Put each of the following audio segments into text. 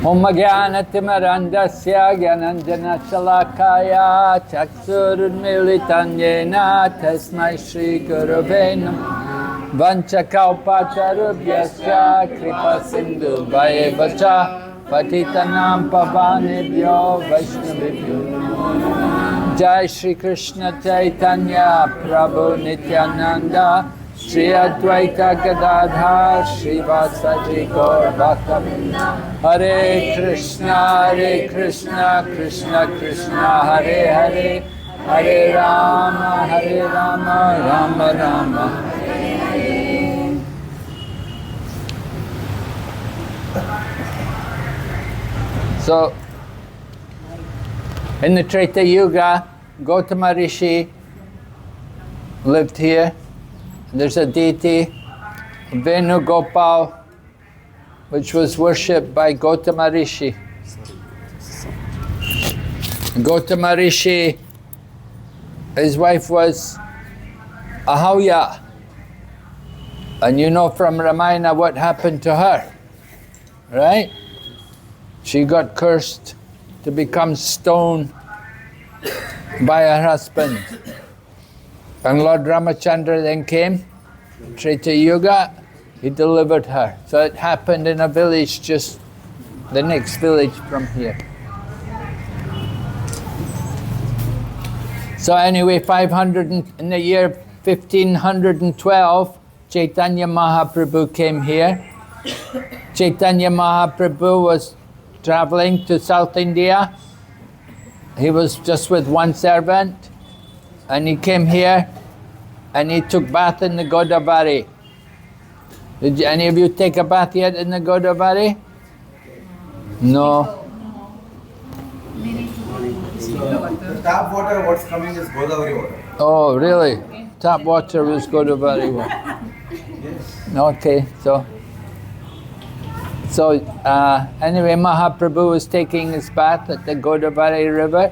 Om Jnana-timirandasya Jnananjana-shalakaya Chaksurunmilitanyena Tasmai Shri Gurave Namah Vanchakalpatarubhyasya Kripa Sindhu Vayevacha Patitanam Pavanebhyo Vaishnavibhyo Jai Shri Krishna Chaitanya Prabhu Nityananda Shri Advaita Gadadhar Shri Vasaji Gaur Bhaktavinda Hare Krishna Krishna Krishna Hare Hare Hare Rama Rama Rama So, in the Treta Yuga, Gautama Rishi lived here. There's a deity, Venugopal, which was worshipped by Gautama Rishi. Gautama Rishi, his wife was Ahalya. And you know from Ramayana what happened to her, right? She got cursed to become stone by her husband. And Lord Ramachandra then came, Treta Yuga, he delivered her. So it happened in a village just the next village from here. So anyway, in the year 1512, Chaitanya Mahaprabhu came here. Chaitanya Mahaprabhu was traveling to South India. He was just with one servant. And he came here and he took bath in the Godavari. Did any of you take a bath yet in the Godavari? No. The tap water, what's coming is Godavari water. Oh, really? Tap water was Godavari water. Yes. Okay, so anyway, Mahaprabhu was taking his bath at the Godavari river.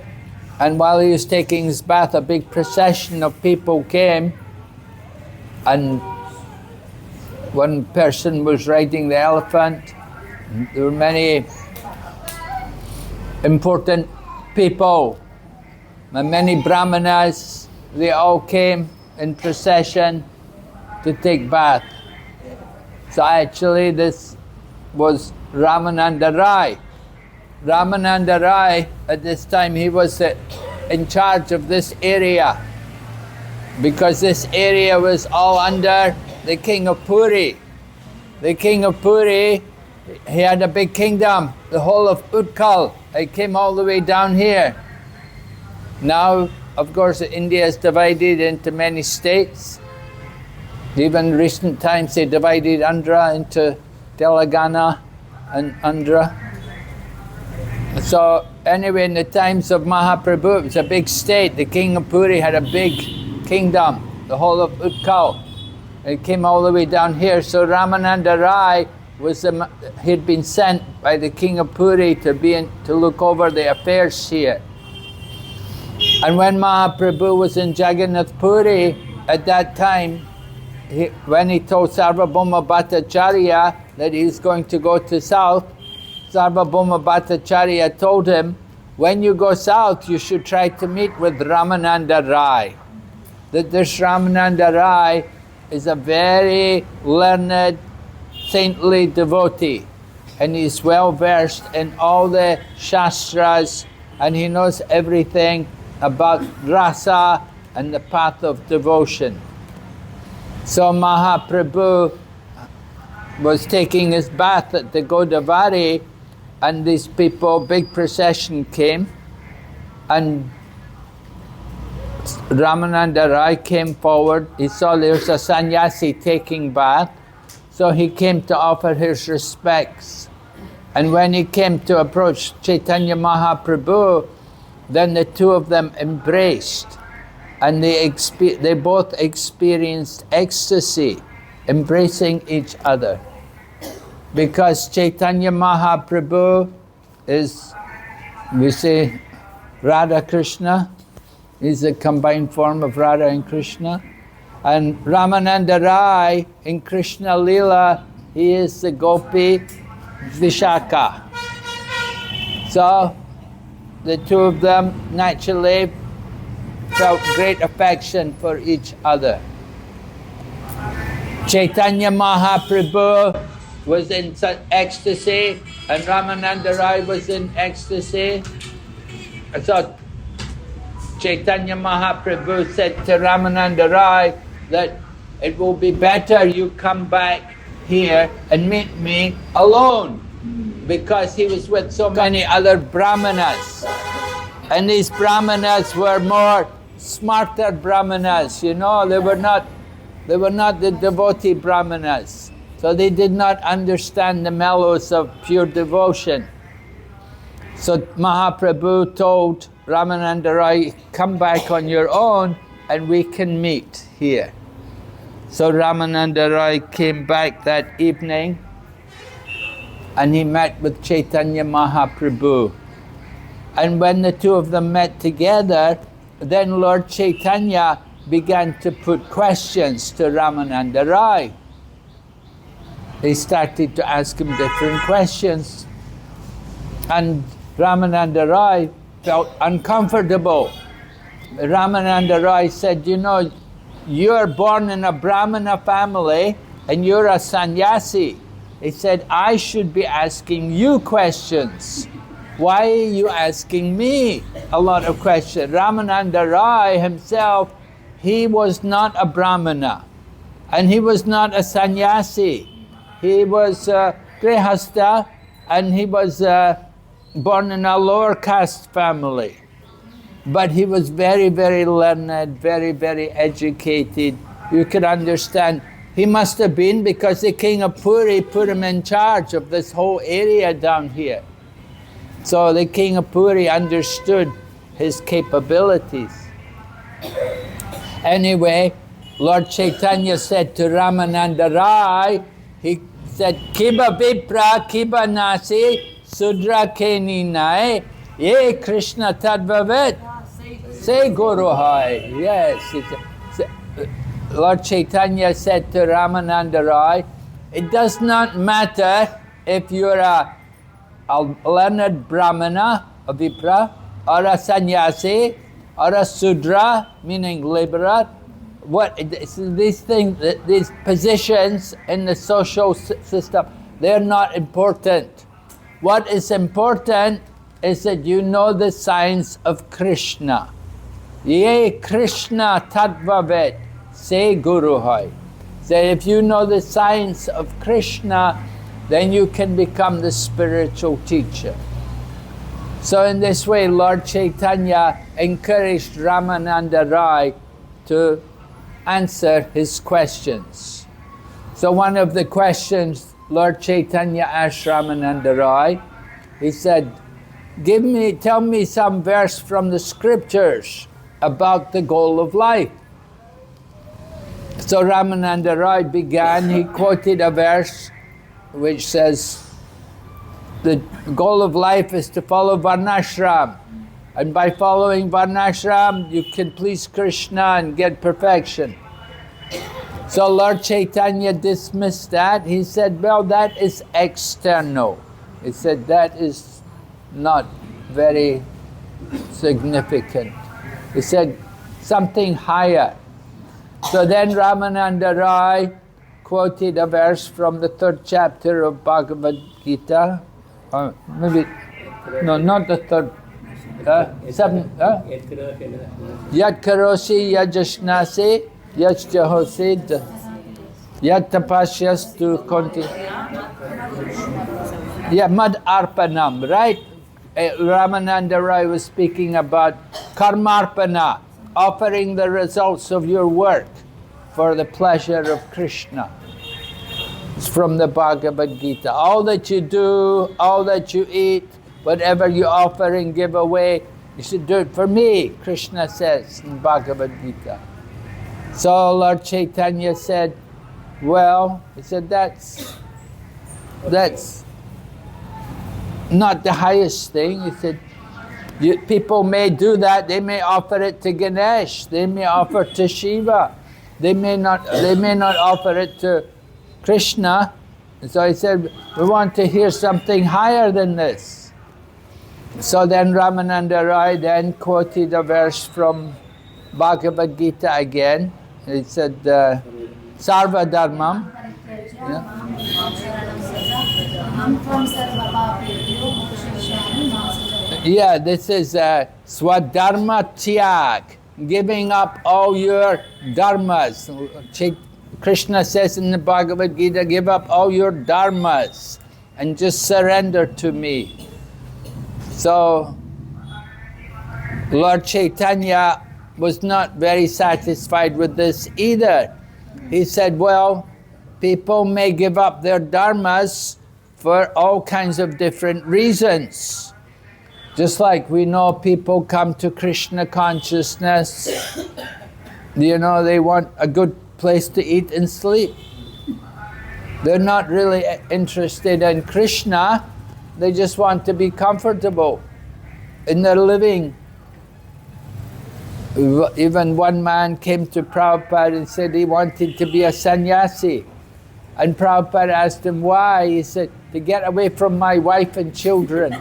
And while he was taking his bath, a big procession of people came, and one person was riding the elephant. There were many important people, and many brahmanas. They all came in procession to take bath. So actually this was Ramananda Roy. Ramananda Roy, at this time, he was in charge of this area, because this area was all under the king of Puri. The king of Puri, he had a big kingdom, the whole of Utkal. It came all the way down here. Now, of course, India is divided into many states. Even in recent times, they divided Andhra into Telangana and Andhra. So anyway, in the times of Mahaprabhu, it was a big state. The king of Puri had a big kingdom, the whole of Utkal. It came all the way down here. So Ramananda Roy he'd been sent by the king of Puri to look over the affairs here. And when Mahaprabhu was in Jagannath Puri, at that time, when he told Sarvabhauma Bhattacharya that he was going to go to south, Sarvabhauma Bhattacharya told him, when you go south, you should try to meet with Ramananda Roy. That this Ramananda Roy is a very learned, saintly devotee. And he's well versed in all the Shastras, and he knows everything about rasa and the path of devotion. So Mahaprabhu was taking his bath at the Godavari, and these people, big procession came, and Ramananda Roy came forward. He saw there was a sannyasi taking bath, so he came to offer his respects. And when he came to approach Chaitanya Mahaprabhu, then the two of them embraced, and they both experienced ecstasy, embracing each other. Because Chaitanya Mahaprabhu is, we say, Radha Krishna. He's a combined form of Radha and Krishna. And Ramananda Roy in Krishna Lila, he is the Gopi Vishaka. So the two of them naturally felt great affection for each other. Chaitanya Mahaprabhu was in such ecstasy, and Ramananda Roy was in ecstasy. So Chaitanya Mahaprabhu said to Ramananda Roy that it will be better you come back here and meet me alone, because he was with so many other brahmanas, and these brahmanas were more smarter brahmanas, you know. They were not the devotee brahmanas, so they did not understand the mellows of pure devotion. So Mahaprabhu told Ramananda Roy, come back on your own and we can meet here. So Ramananda Roy came back that evening and he met with Chaitanya Mahaprabhu. And when the two of them met together, then Lord Chaitanya began to put questions to Ramananda Roy. He started to ask him different questions. And Ramananda Roy felt uncomfortable. Ramananda Roy said, you know, you're born in a Brahmana family and you're a sannyasi. He said, I should be asking you questions. Why are you asking me a lot of questions? Ramananda Roy himself, he was not a Brahmana and he was not a sannyasi. He was grihastha and he was born in a lower caste family. But he was very, very learned, very, very educated. You could understand. He must have been, because the king of Puri put him in charge of this whole area down here. So the king of Puri understood his capabilities. Anyway, Lord Chaitanya said to Ramananda Roy, he said, Kiba Vipra, Kiba Nasi, Sudra Keni Nai, Ye Krishna Tadvavet, say Guru Hai. Yes. Lord Chaitanya said to Ramananda Roy, it does not matter if you're a learned Brahmana, a Vipra, or a sannyasi, or a Sudra, meaning laborer. These things, these positions in the social system, they're not important. What is important is that you know the science of Krishna. Ye Krishna Tattvavet, say Guru Hai. So if you know the science of Krishna, then you can become the spiritual teacher. So in this way, Lord Chaitanya encouraged Ramananda Roy to answer his questions. So one of the questions Lord Chaitanya asked Ramananda Roy, he said, tell me some verse from the scriptures about the goal of life. So Ramananda Roy began, he quoted a verse which says, the goal of life is to follow Varnashram. And by following Varnashram, you can please Krishna and get perfection. So Lord Chaitanya dismissed that. He said, well, that is external. He said, that is not very significant. He said, something higher. So then Ramananda Roy quoted a verse from the 3rd chapter of Bhagavad Gita. Maybe, no, not the 3rd. 7. Yat karosi yajashnasi yajjahosi yat tapasyastu konti. Yeah, mad arpanam, right? Ramananda Roy was speaking about karmarpana, offering the results of your work for the pleasure of Krishna. It's from the Bhagavad Gita. All that you do, all that you eat, whatever you offer and give away, you should do it for me, Krishna says in Bhagavad Gita. So Lord Chaitanya said, well, he said, that's not the highest thing. He said, people may do that, they may offer it to Ganesh, they may offer to Shiva, they may not offer it to Krishna. And so he said, we want to hear something higher than this. So then Ramananda Roy then quoted a verse from Bhagavad Gita again. It said, Sarva Dharmam. Yeah, this is Swadharma Tyag, giving up all your dharmas. Krishna says in the Bhagavad Gita, give up all your dharmas and just surrender to me. So Lord Chaitanya was not very satisfied with this either. He said, well, people may give up their dharmas for all kinds of different reasons. Just like we know people come to Krishna consciousness, you know, they want a good place to eat and sleep. They're not really interested in Krishna, they just want to be comfortable in their living. Even one man came to Prabhupada and said he wanted to be a sannyasi. And Prabhupada asked him why. He said, to get away from my wife and children.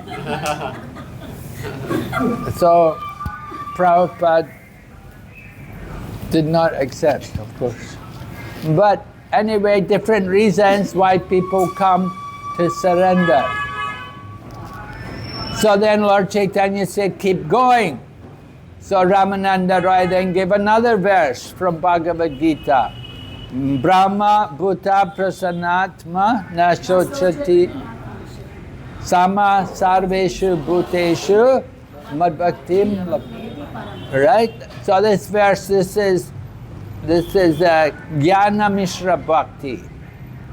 So Prabhupada did not accept, of course. But anyway, different reasons why people come to surrender. So then Lord Chaitanya said, keep going. So Ramananda Roy then gave another verse from Bhagavad Gita. Brahma bhuta prasanatma na shochati sama sarveshu bhuteshu madbhaktim. Right? So this verse, this is Jnana Mishra Bhakti.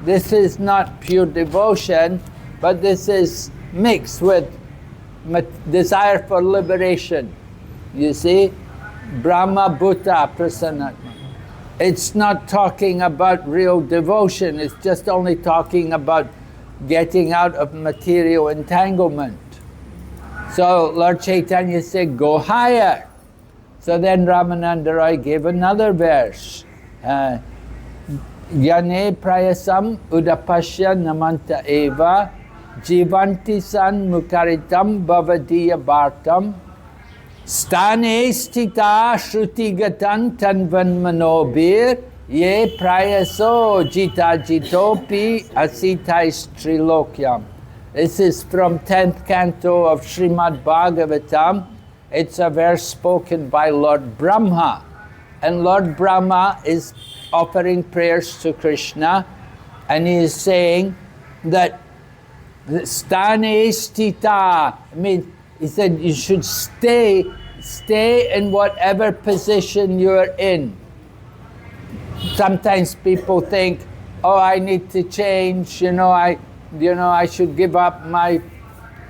This is not pure devotion, but this is mixed with desire for liberation. You see? Brahma bhuta prasanatma. It's not talking about real devotion, it's just only talking about getting out of material entanglement. So Lord Chaitanya said, go higher. So then Ramananda Roy gave another verse. Yane prayasam udapasya namanta eva jivanti san mukaritam bhavadiya bhartam stane stita shrutigatan tanvan manobir ye prayaso jita jitopi asitais trilokyam. This is from 10th canto of Srimad Bhagavatam. It's a verse spoken by Lord Brahma. And Lord Brahma is offering prayers to Krishna, and he is saying that stane stita, I mean, he said you should stay in whatever position you're in. Sometimes people think, oh, I need to change, I should give up my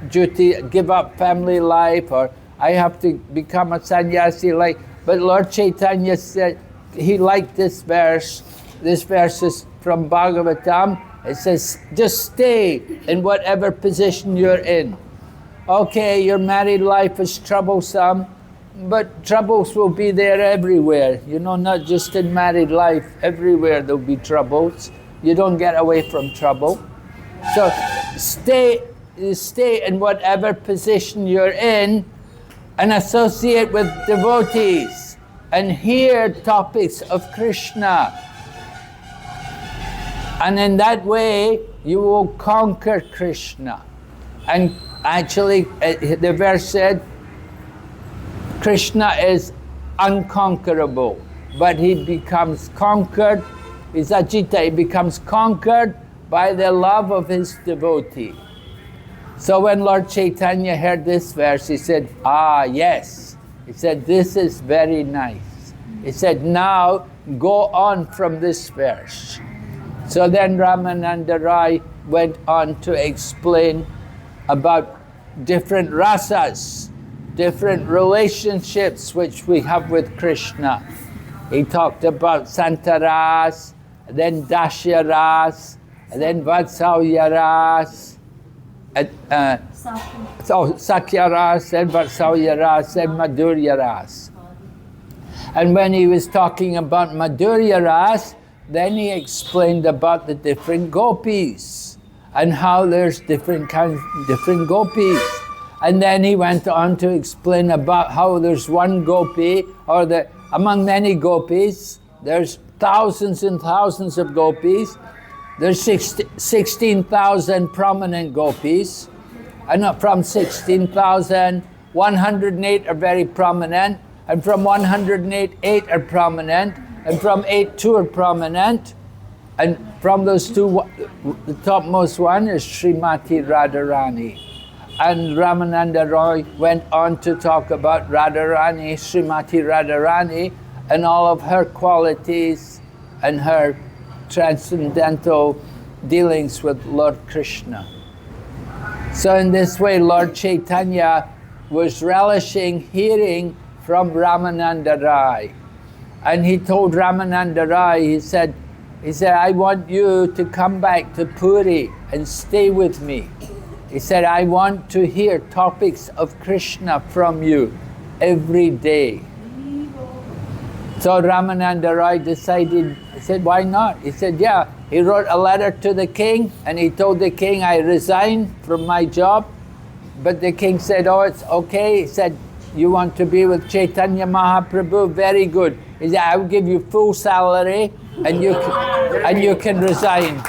duty, give up family life, or I have to become a sannyasi. But Lord Chaitanya said he liked this verse. This verse is from Bhagavatam. It says, just stay in whatever position you're in. Okay, your married life is troublesome, but troubles will be there everywhere. Not just in married life, everywhere there'll be troubles. You don't get away from trouble. So stay in whatever position you're in and associate with devotees and hear topics of Krishna. And in that way, you will conquer Krishna. And actually, the verse said, Krishna is unconquerable, but he becomes conquered, he's ajita, he becomes conquered by the love of his devotee. So when Lord Chaitanya heard this verse, he said, yes. He said, this is very nice. He said, now go on from this verse. So then Ramananda Roy went on to explain about different rasas, different relationships which we have with Krishna. He talked about Santaras, then Dasyaras, and then Vatsalyaras, Sakyaras, and Vatsalyaras, and Madhuryaras. And when he was talking about Madhuryaras, then he explained about the different gopis and how there's different kinds, different gopis. And then he went on to explain about how there's one gopi, or among many gopis, there's thousands and thousands of gopis. There's 16,000 prominent gopis. And from 16,000, 108 are very prominent. And from 108, 8 are prominent. And from 8, 2 are prominent. And from those two, the topmost one is Srimati Radharani. And Ramananda Roy went on to talk about Radharani, Srimati Radharani, and all of her qualities and her transcendental dealings with Lord Krishna. So in this way, Lord Chaitanya was relishing hearing from Ramananda Roy. And he told Ramananda Roy, he said, I want you to come back to Puri and stay with me. He said, I want to hear topics of Krishna from you every day. So Ramananda Roy decided, he said, why not? He said, yeah. He wrote a letter to the king and he told the king, I resign from my job. But the king said, oh, it's okay. He said, you want to be with Chaitanya Mahaprabhu? Very good. He said, I will give you full salary and you can resign.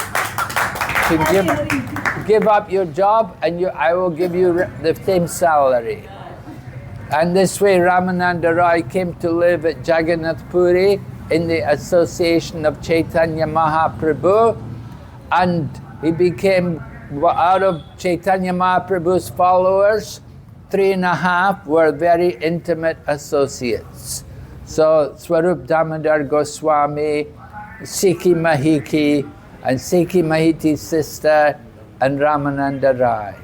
To give up your job and I will give you the same salary. And this way Ramananda Roy came to live at Jagannath Puri in the association of Chaitanya Mahaprabhu, and he became, out of Chaitanya Mahaprabhu's followers, 3.5 were very intimate associates. So Swarup Damodar Goswami, Sikhi Mahiki, and Sikhi Mahiti's sister, and Ramananda Roy.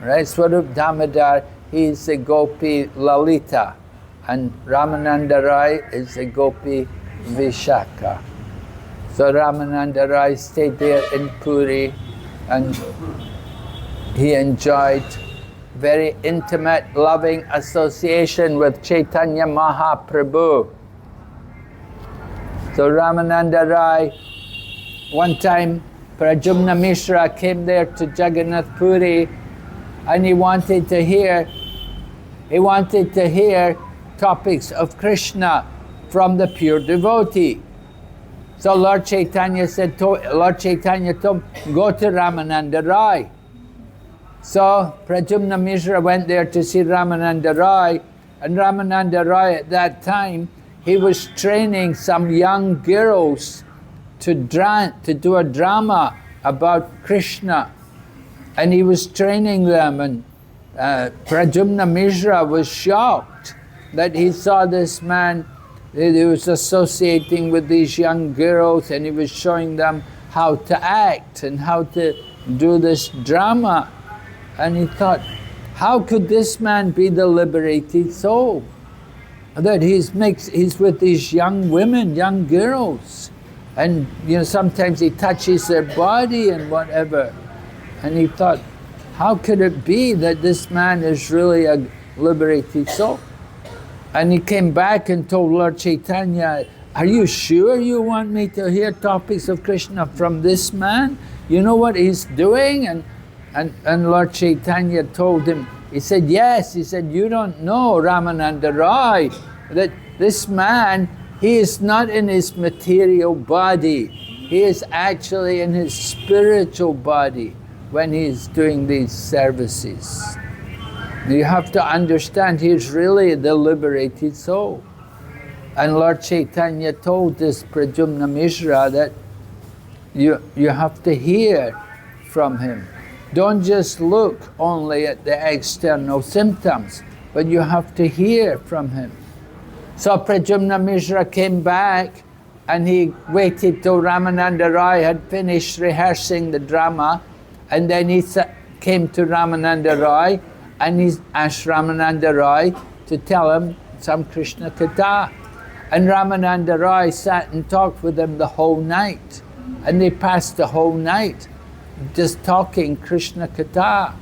Right? Swarup Damodar, he is a gopi Lalita, and Ramananda Roy is a gopi Vishaka. So Ramananda Roy stayed there in Puri, and he enjoyed very intimate, loving association with Chaitanya Mahaprabhu. So Ramananda Roy, one time Pradyumna Mishra came there to Jagannath Puri, and he wanted to hear topics of Krishna from the pure devotee. So Lord Chaitanya told him, go to Ramananda Roy. So Pradyumna Mishra went there to see Ramananda Roy, and Ramananda Roy at that time, he was training some young girls to do a drama about Krishna. And he was training them, and Pradyumna Mishra was shocked that he saw this man, he was associating with these young girls, and he was showing them how to act and how to do this drama. And he thought, how could this man be the liberated soul? That he's with these young women, young girls, and sometimes he touches their body and whatever. And he thought, how could it be that this man is really a liberated soul? And he came back and told Lord Chaitanya, are you sure you want me to hear topics of Krishna from this man? You know what he's doing? And Lord Chaitanya told him, he said, yes. He said, you don't know, Ramananda Roy, that this man, he is not in his material body. He is actually in his spiritual body when he's doing these services. You have to understand, he's really the liberated soul. And Lord Chaitanya told this Pradyumna Mishra that you have to hear from him. Don't just look only at the external symptoms, but you have to hear from him. So Pradyumna Mishra came back, and he waited till Ramananda Roy had finished rehearsing the drama, and then he came to Ramananda Roy, and he asked Ramananda Roy to tell him some Krishna Katha. And Ramananda Roy sat and talked with him the whole night, and they passed the whole night just talking Krishna Katha.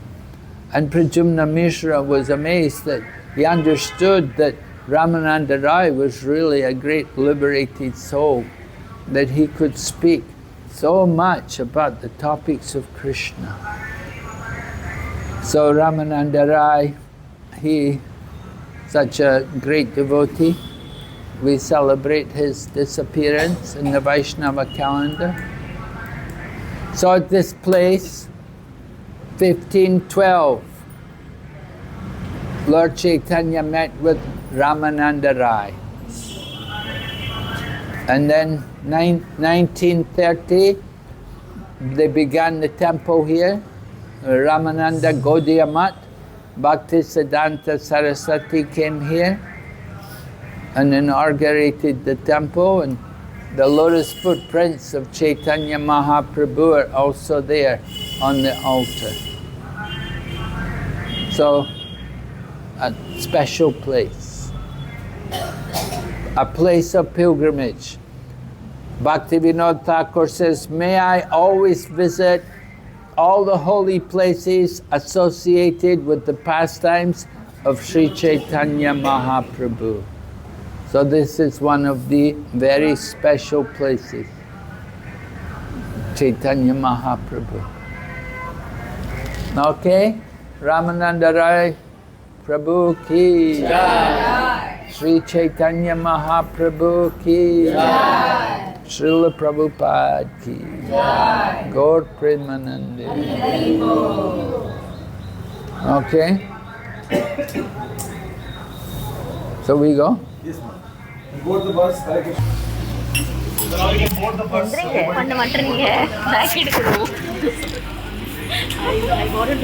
And Pradyumna Mishra was amazed that he understood that Ramananda Roy was really a great liberated soul, that he could speak so much about the topics of Krishna. So Ramananda Roy, he such a great devotee. We celebrate his disappearance in the Vaishnava calendar. So at this place, 1512, Lord Chaitanya met with Ramananda Roy. And then 1930, they began the temple here. Ramananda Gaudiya Math, Bhaktisiddhanta Saraswati came here and inaugurated the temple, and the lotus footprints of Chaitanya Mahaprabhu are also there on the altar. So, a special place, a place of pilgrimage. Bhaktivinoda Thakur says, may I always visit all the holy places associated with the pastimes of Sri Chaitanya Mahaprabhu. So this is one of the very special places, Chaitanya Mahaprabhu. Okay, Ramananda Roy Prabhu ki Jai, Sri Chaitanya Mahaprabhu ki Jai, Srila Prabhupada ki Jai, Gaur Premanande. Okay? So we go? Yes, ma'am. Board the bus. Hare Krishna. எந்திரிங்க, கொஞ்சம் மட்டும் நீங்க back எடுக்கணும்.